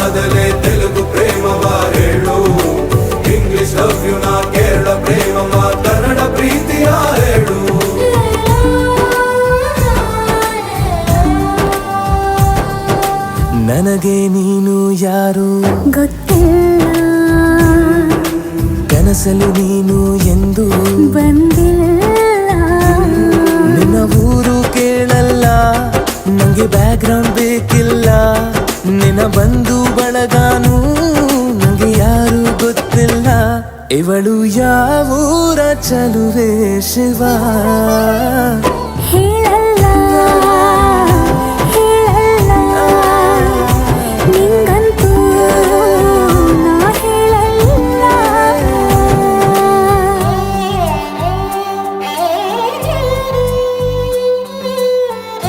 ಕಾದಲೆ ತೆಲುಗು ಪ್ರೇಮವ ಹೇಳು, English love you ನಾ ಕೇರಳ ಪ್ರೇಮವ ಕನ್ನಡ ಪ್ರೀತಿಯ ಹೇಳು. ನನಗೆ ನೀನು ಯಾರು ಗೊತ್ತಿಲ್ಲ, ಕನಸಲು ನೀನು ಎಂದು ಬಂದಿಲ್ಲ. ನಿನ್ನ ಊರು ಕೇಳಲ್ಲ, ನಂಗೆ ಬ್ಯಾಕ್ಗ್ರೌಂಡ್ ಬೇಕಿಲ್ಲ. ನಿನ್ನ ಬಂಧು ಬಳಗಾನು ನಂಗೆ ಯಾರು ಗೊತ್ತಿಲ್ಲ. ಇವಳು ಯಾವೂರ ಚಲುವೆ ಶಿವ ಹೇಳ